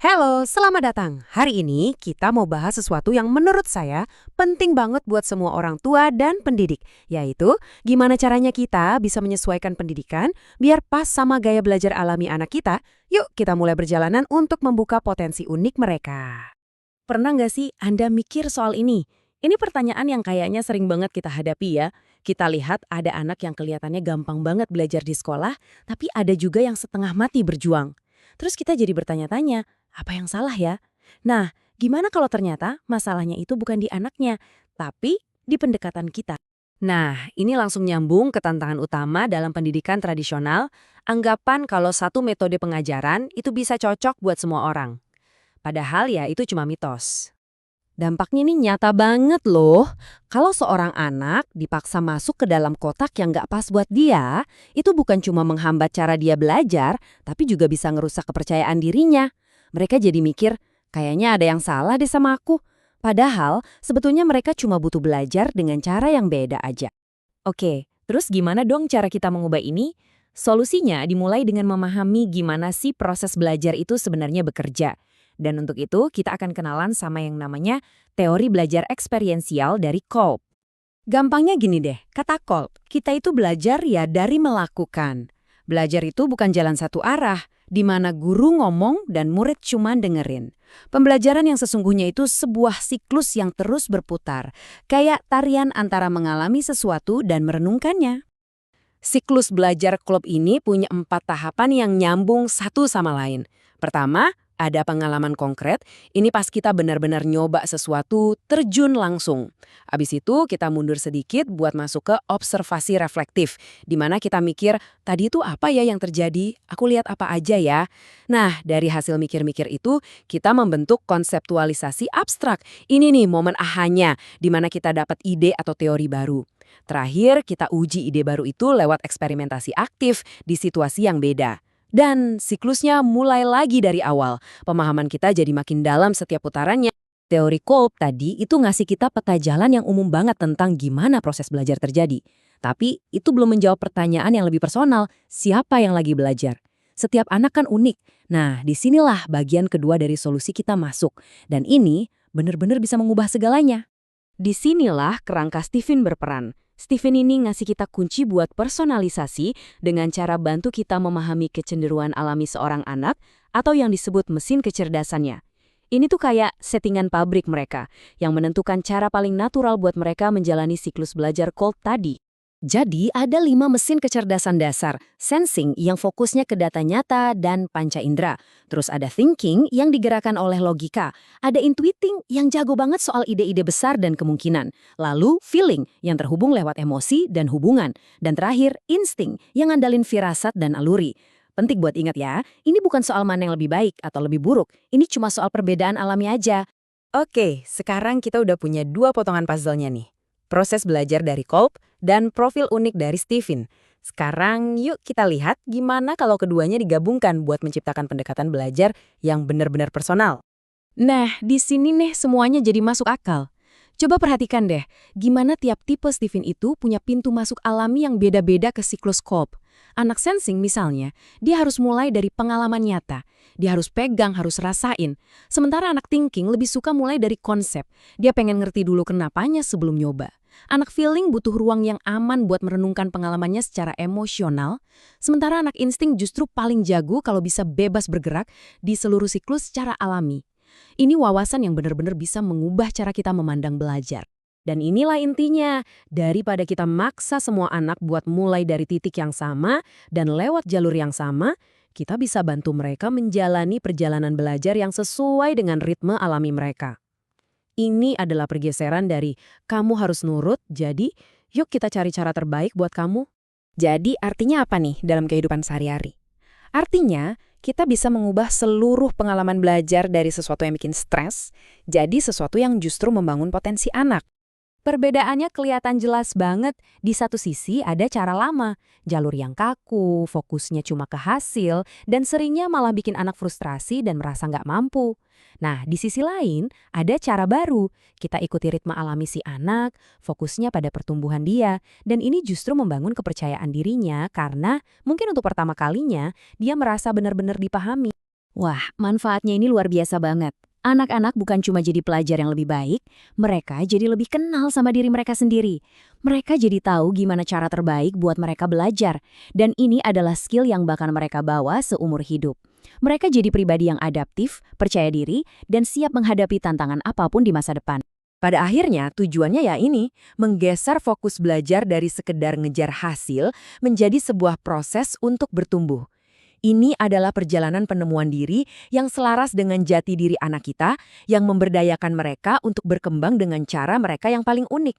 Halo, selamat datang. Hari ini kita mau bahas sesuatu yang menurut saya penting banget buat semua orang tua dan pendidik, yaitu gimana caranya kita bisa menyesuaikan pendidikan biar pas sama gaya belajar alami anak kita. Yuk kita mulai perjalanan untuk membuka potensi unik mereka. Pernah nggak sih Anda mikir soal ini? Ini pertanyaan yang kayaknya sering banget kita hadapi ya. Kita lihat ada anak yang kelihatannya gampang banget belajar di sekolah, tapi ada juga yang setengah mati berjuang. Terus kita jadi bertanya-tanya, apa yang salah ya? Nah, gimana kalau ternyata masalahnya itu bukan di anaknya, tapi di pendekatan kita? Nah, ini langsung nyambung ke tantangan utama dalam pendidikan tradisional, anggapan kalau satu metode pengajaran itu bisa cocok buat semua orang. Padahal ya itu cuma mitos. Dampaknya ini nyata banget loh. Kalau seorang anak dipaksa masuk ke dalam kotak yang nggak pas buat dia, itu bukan cuma menghambat cara dia belajar, tapi juga bisa ngerusak kepercayaan dirinya. Mereka jadi mikir, kayaknya ada yang salah deh sama aku. Padahal sebetulnya mereka cuma butuh belajar dengan cara yang beda aja. Oke, terus gimana dong cara kita mengubah ini? Solusinya dimulai dengan memahami gimana sih proses belajar itu sebenarnya bekerja. Dan untuk itu, kita akan kenalan sama yang namanya teori belajar eksperiensial dari Kolb. Gampangnya gini deh, kata Kolb, kita itu belajar ya dari melakukan. Belajar itu bukan jalan satu arah, di mana guru ngomong dan murid cuma dengerin. Pembelajaran yang sesungguhnya itu sebuah siklus yang terus berputar, kayak tarian antara mengalami sesuatu dan merenungkannya. Siklus belajar Kolb ini punya 4 tahapan yang nyambung satu sama lain. Pertama, ada pengalaman konkret, ini pas kita benar-benar nyoba sesuatu, terjun langsung. Abis itu kita mundur sedikit buat masuk ke observasi reflektif, di mana kita mikir, tadi itu apa ya yang terjadi? Aku lihat apa aja ya? Nah, dari hasil mikir-mikir itu, kita membentuk konseptualisasi abstrak. Ini nih momen ahanya, di mana kita dapat ide atau teori baru. Terakhir, kita uji ide baru itu lewat eksperimentasi aktif di situasi yang beda. Dan siklusnya mulai lagi dari awal. Pemahaman kita jadi makin dalam setiap putarannya. Teori Kolb tadi itu ngasih kita peta jalan yang umum banget tentang gimana proses belajar terjadi. Tapi itu belum menjawab pertanyaan yang lebih personal, siapa yang lagi belajar? Setiap anak kan unik. Nah, disinilah bagian kedua dari solusi kita masuk. Dan ini benar-benar bisa mengubah segalanya. Disinilah kerangka Stephen berperan. Stephen ini ngasih kita kunci buat personalisasi dengan cara bantu kita memahami kecenderungan alami seorang anak atau yang disebut mesin kecerdasannya. Ini tuh kayak settingan pabrik mereka yang menentukan cara paling natural buat mereka menjalani siklus belajar Kolb tadi. Jadi ada 5 mesin kecerdasan dasar, sensing yang fokusnya ke data nyata dan panca indera. Terus ada thinking yang digerakkan oleh logika. Ada intuiting yang jago banget soal ide-ide besar dan kemungkinan. Lalu feeling yang terhubung lewat emosi dan hubungan. Dan terakhir insting yang ngandalin firasat dan aluri. Penting buat ingat ya, ini bukan soal mana yang lebih baik atau lebih buruk. Ini cuma soal perbedaan alami aja. Oke, sekarang kita udah punya 2 potongan puzzle-nya nih. Proses belajar dari Kolb dan profil unik dari Stephen. Sekarang yuk kita lihat gimana kalau keduanya digabungkan buat menciptakan pendekatan belajar yang benar-benar personal. Nah, di sini nih semuanya jadi masuk akal. Coba perhatikan deh, gimana tiap tipe Stephen itu punya pintu masuk alami yang beda-beda ke siklus Kolb. Anak sensing misalnya, dia harus mulai dari pengalaman nyata. Dia harus pegang, harus rasain. Sementara anak thinking lebih suka mulai dari konsep. Dia pengen ngerti dulu kenapanya sebelum nyoba. Anak feeling butuh ruang yang aman buat merenungkan pengalamannya secara emosional. Sementara anak insting justru paling jago kalau bisa bebas bergerak di seluruh siklus secara alami. Ini wawasan yang benar-benar bisa mengubah cara kita memandang belajar. Dan inilah intinya, daripada kita maksa semua anak buat mulai dari titik yang sama dan lewat jalur yang sama, kita bisa bantu mereka menjalani perjalanan belajar yang sesuai dengan ritme alami mereka. Ini adalah pergeseran dari kamu harus nurut, jadi yuk kita cari cara terbaik buat kamu. Jadi artinya apa nih dalam kehidupan sehari-hari? Artinya, kita bisa mengubah seluruh pengalaman belajar dari sesuatu yang bikin stres, jadi sesuatu yang justru membangun potensi anak. Perbedaannya kelihatan jelas banget. Di satu sisi ada cara lama, jalur yang kaku, fokusnya cuma ke hasil, dan seringnya malah bikin anak frustrasi dan merasa nggak mampu. Nah, di sisi lain ada cara baru. Kita ikuti ritme alami si anak, fokusnya pada pertumbuhan dia, dan ini justru membangun kepercayaan dirinya karena mungkin untuk pertama kalinya dia merasa benar-benar dipahami. Wah, manfaatnya ini luar biasa banget. Anak-anak bukan cuma jadi pelajar yang lebih baik, mereka jadi lebih kenal sama diri mereka sendiri. Mereka jadi tahu gimana cara terbaik buat mereka belajar, dan ini adalah skill yang bakal mereka bawa seumur hidup. Mereka jadi pribadi yang adaptif, percaya diri, dan siap menghadapi tantangan apapun di masa depan. Pada akhirnya, tujuannya ya ini, menggeser fokus belajar dari sekedar ngejar hasil menjadi sebuah proses untuk bertumbuh. Ini adalah perjalanan penemuan diri yang selaras dengan jati diri anak kita, yang memberdayakan mereka untuk berkembang dengan cara mereka yang paling unik.